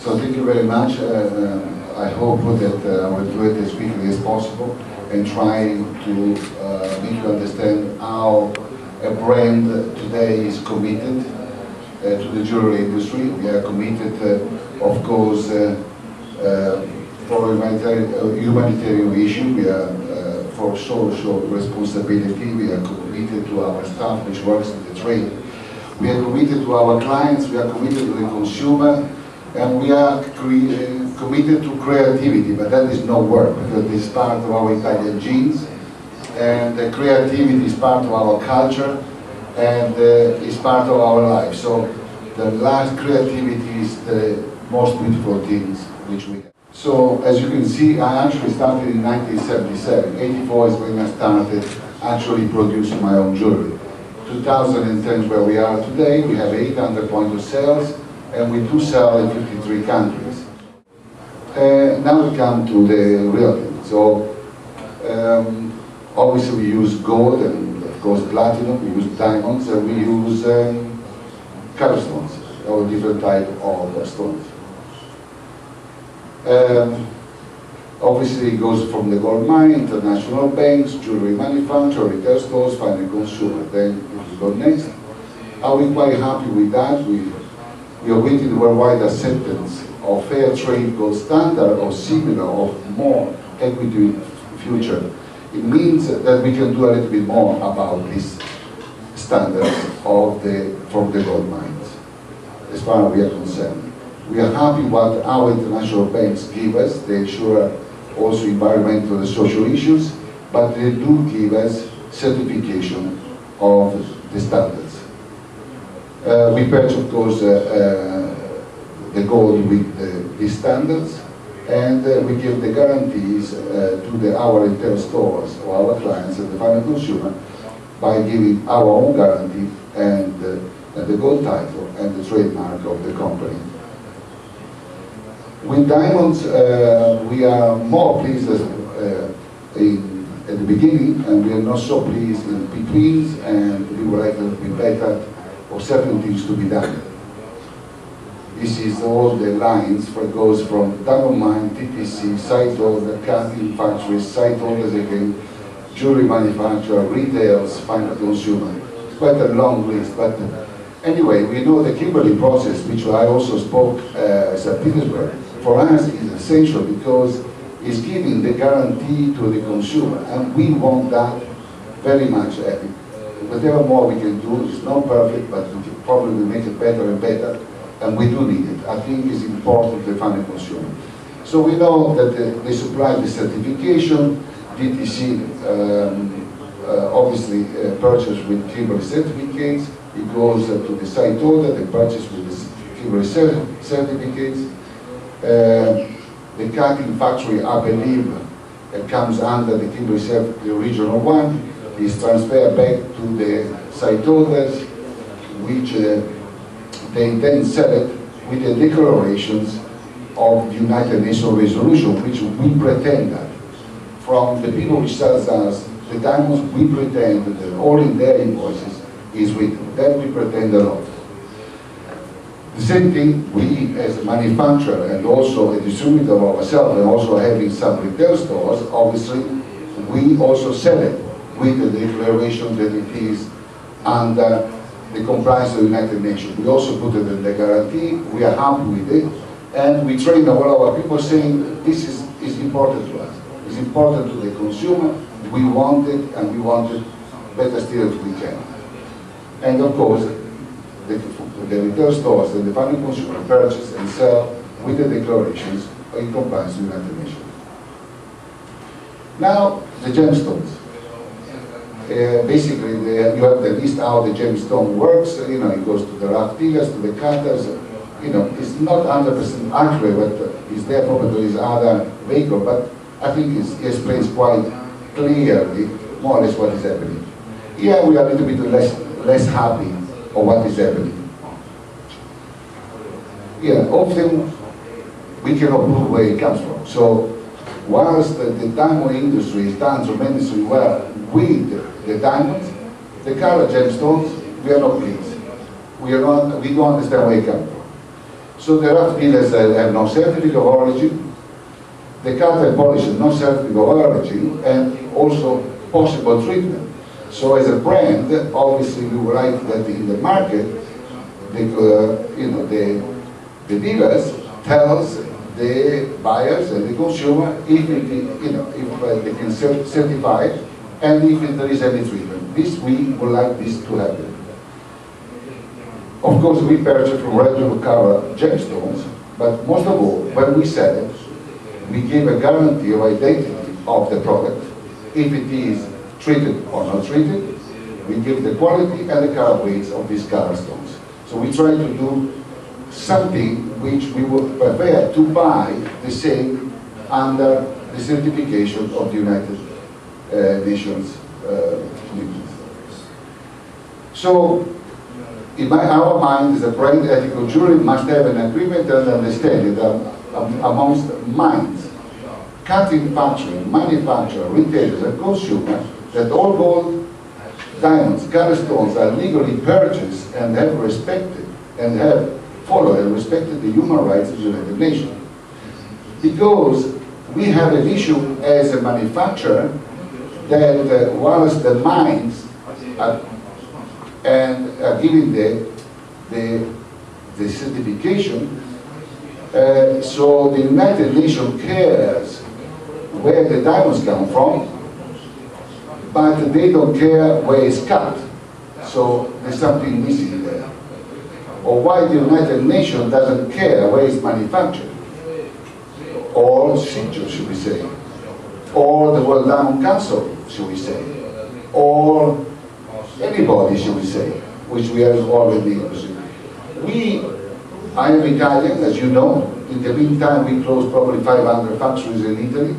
So thank you very much. I hope that I will do it as quickly as possible and try to make you understand how a brand today is committed to the jewelry industry. We are committed, of course, for humanitarian issue. We are for social responsibility. We are committed to our staff which works in the trade. We are committed to our clients. We are committed to the consumer. And we are committed to creativity, but that is no work, because it's part of our Italian genes, and creativity is part of our culture, and is part of our life. So the last creativity is the most beautiful things which we have. So as you can see, I actually started in 1977. 84 is when I started actually producing my own jewelry. 2010 is where we are today. We have 800 points of sales, and we do sell in 53 countries. Now we come to the real thing. So obviously we use gold and of course platinum, we use diamonds, and we use color stones, or different type of stones. Obviously it goes from the gold mine, international banks, jewelry manufacturer, retail stores, final consumer. Then if you go next, are we quite happy with that? We are waiting the worldwide acceptance of fair trade gold standard or similar or more equity future. It means that we can do a little bit more about these standards from the gold mines, as far as we are concerned. We are happy what our international banks give us. They ensure also environmental and social issues, but they do give us certification of the standards. We purchase, of course, the gold with these standards, and we give the guarantees to our retail stores or our clients and the final consumer by giving our own guarantee and the gold title and the trademark of the company. With diamonds, we are more pleased at the beginning, and we are not so pleased in between, and we would like to be better or certain things to be done. This is all the lines for goes from diamond mine, TTC, site holder, cutting factories, site holders again, jewelry manufacturer, retails, final consumer. It's quite a long list, but anyway, we know the Kimberley process, which I also spoke at Petersburg, for us is essential because it's giving the guarantee to the consumer, and we want that very much. Whatever more we can do, it's not perfect, but we can probably make it better and better, and we do need it. I think it's important to the final consumer. So we know that they supply the certification. DTC obviously purchase with Kimberley certificates. It goes to the site holder, they purchase with the Kimberley certificates. The cutting factory, I believe, comes under the Kimberley the original one, is transferred back to the site holders, which they then sell it with the declarations of the United Nations resolution, which we pretend that from the people which sells us the diamonds, we pretend that all in their invoices is written. Then we pretend a lot. The same thing, we as a manufacturer and also a distributor of ourselves, and also having some retail stores, obviously we also sell it with the declaration that it is under the compliance of the United Nations. We also put it in the guarantee, we are happy with it, and we train all our people saying this is important to us. It's important to the consumer, we want it, and we want it better still if we can. And of course, the retail stores and the final consumer purchase and sell with the declarations in compliance with the United Nations. Now, the gemstones. Basically, you have the list how the gemstone works. You know, it goes to the rough dealers, to the cutters. You know, it's not 100% accurate, but it's there probably to his other vehicle. But I think it explains quite clearly, more or less, what is happening. Here we are a little bit less happy of what is happening. Yeah, often we cannot prove where it comes from. So, whilst the diamond industry has done tremendously well with the diamonds, the color gemstones, we are not pleased. We don't understand where it comes from. So there are dealers that have no certificate of origin, the cut and polish no certificate of origin, and also possible treatment. So as a brand, obviously we would like that in the market, the dealers tells the buyers and the consumer if they can certify it and if there is any treatment. This we would like this to happen. Of course, we purchase from regular cover gemstones, but most of all, when we sell it, we give a guarantee of identity of the product. If it is treated or not treated, we give the quality and the carat weights of these carat stones. So we try to do something which we would prefer to buy the same under the certification of the United Nations commitment. So, in our mind, the brand ethical jewelry must have an agreement and understanding amongst minds, cutting factory, manufacturer, retailers, and consumers that all gold, diamonds, carat stones are legally purchased and have respected and have followed and respected the human rights of the United Nations. Because we have an issue as a manufacturer that whilst the mines are giving the certification, so the United Nations cares where the diamonds come from, but they don't care where it's cut. So there's something missing there. Or why the United Nations doesn't care where it's manufactured. Or CIBJO, should we say. Or the World Diamond Council, should we say. Or anybody, should we say, which we are already interested. I am Italian, as you know. In the meantime, we closed probably 500 factories in Italy.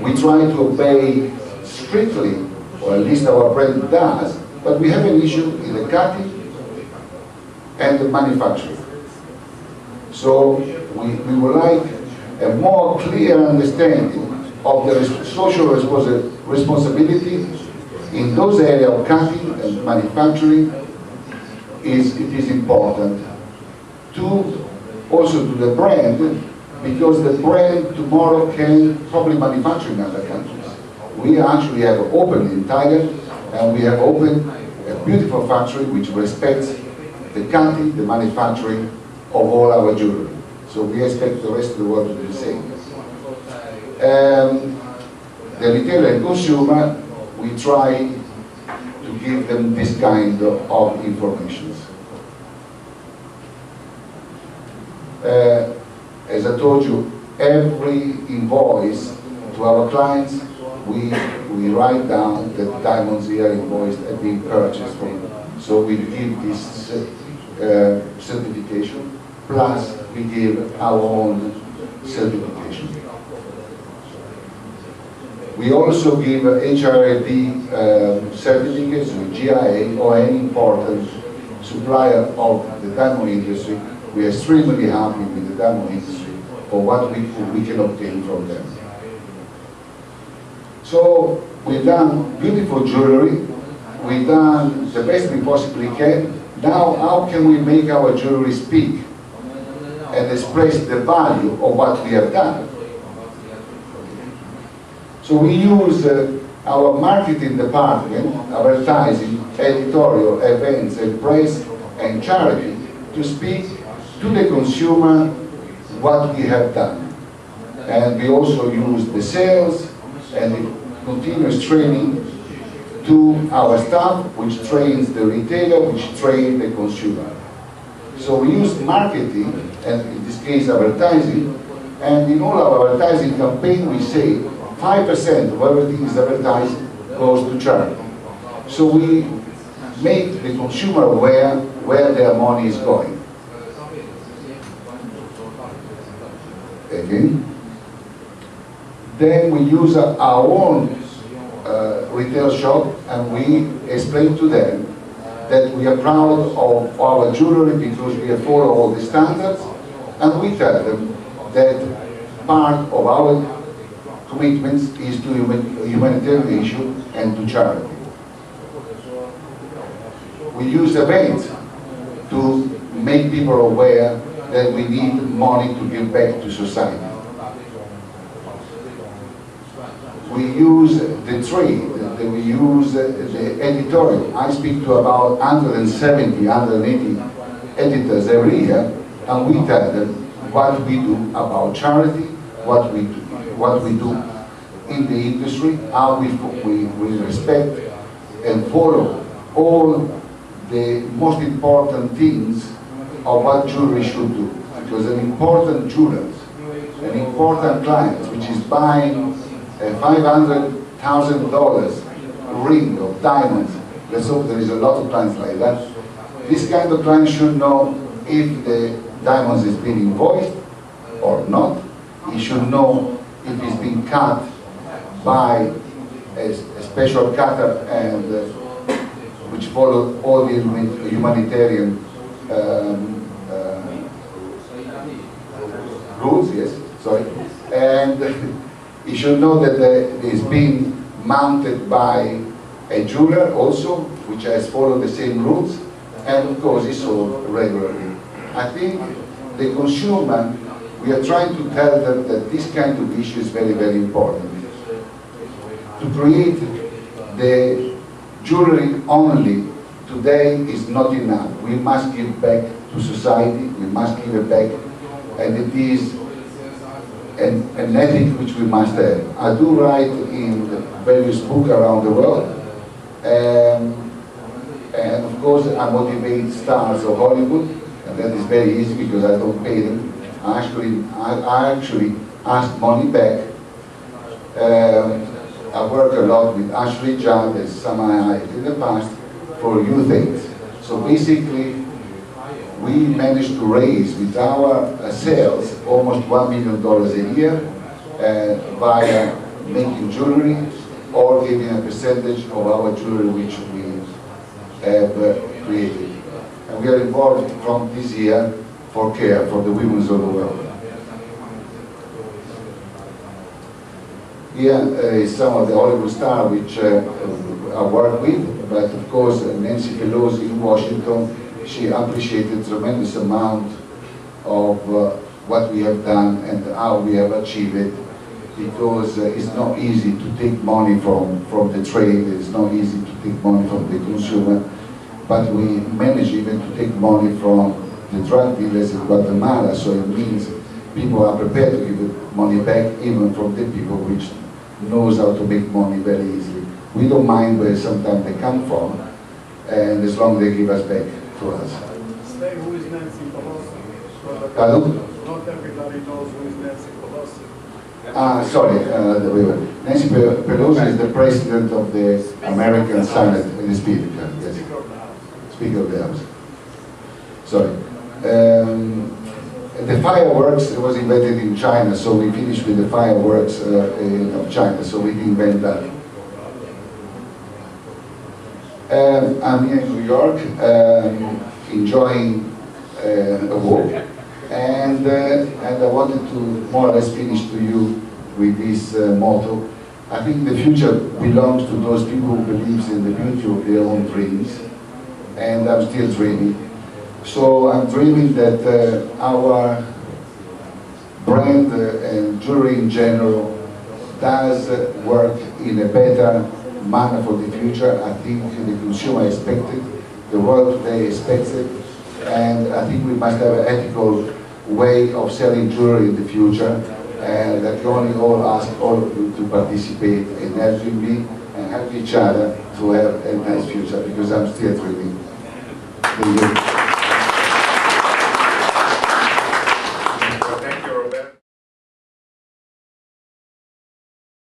We try to obey strictly, or at least our brand does, but we have an issue in the cutting and the manufacturing. So we would like a more clear understanding of the social responsibility in those areas of cutting and manufacturing. It is important to also to the brand, because the brand tomorrow can probably manufacture in other countries. We actually have opened in Thailand, and we have opened a beautiful factory which respects the cutting, the manufacturing of all our jewelry. So we expect the rest of the world to do the same. The retailer and consumer, we try to give them this kind of information. As I told you, every invoice to our clients, we write down that diamonds here invoiced have been purchased from. So we give this certification, plus we give our own certification. We also give HRD certificates with GIA or any important supplier of the diamond industry. We are extremely happy with the diamond industry for what we can obtain from them. So we've done beautiful jewelry, we've done the best we possibly can. Now how can we make our jewelry speak and express the value of what we have done? So we use our marketing department, advertising, editorial, events, and press, and charity to speak to the consumer what we have done. And we also use the sales and the continuous training to our staff, which trains the retailer, which trains the consumer. So we use marketing, and in this case advertising, and in all our advertising campaign we say 5% of everything is advertised goes to charity. So we make the consumer aware where their money is going. Again. Then we use our own retail shop, and we explain to them that we are proud of our jewelry because we have followed all the standards, and we tell them that part of our commitments is to humanitarian issue and to charity. We use events to make people aware that we need money to give back to society. We use the trade, we use the editorial. I speak to about 170, 180 editors every year, and we tell them what we do about charity, what we do in the industry, how we respect and follow all the most important things of what jewelry should do. Because an important jeweler, an important client, which is buying a $500,000 ring of diamonds, let's hope there is a lot of clients like that, this kind of client should know if the diamonds is being invoiced or not. He should know if it's being cut by a special cutter and which follow all the humanitarian rules, yes, sorry. And he should know that it's being mounted by a jeweler also, which has followed the same rules, and of course it's sold regularly. I think the consumer, we are trying to tell them that this kind of issue is very, very important. To create the jewelry only today is not enough. We must give back to society, we must give it back, and it is an ethic which we must have. I do write in various books around the world, and of course I motivate stars of Hollywood, and that is very easy because I don't pay them. I actually ask money back. I work a lot with Ashley Judd, as some I in the past, for youth aid. So basically, we managed to raise with our sales almost $1 million a year via making jewelry or giving a percentage of our jewelry which we have created. And we are involved from this year for care for the women of the world. Here is some of the Hollywood stars which I work with, but of course Nancy Pelosi in Washington, she appreciated tremendous amount of what we have done and how we have achieved it, because it's not easy to take money from the trade, it's not easy to take money from the consumer, but we manage even to take money from the drug dealers in Guatemala, so it means people are prepared to give money back even from the people which knows how to make money very easily. We don't mind where sometimes they come from, and as long as they give us back to us. Say who is Nancy Pelosi? Pardon? Not everybody knows who is Nancy Pelosi. Sorry, Nancy Pelosi is the president of the American Senate, the Speaker, yes. Speaker of the House. Sorry. The fireworks was invented in China, so we finished with the fireworks of China, so we invent that. I'm here in New York, enjoying a walk, and I wanted to more or less finish to you with this motto. I think the future belongs to those people who believe in the beauty of their own dreams, and I'm still dreaming. So I'm dreaming that our brand and jewelry in general does work in a better manner for the future. I think the consumer expects it, the world today expects it, and I think we must have an ethical way of selling jewelry in the future, and that you only all ask all of you to participate in helping me and help each other to have a nice future, because I'm still dreaming. Thank you.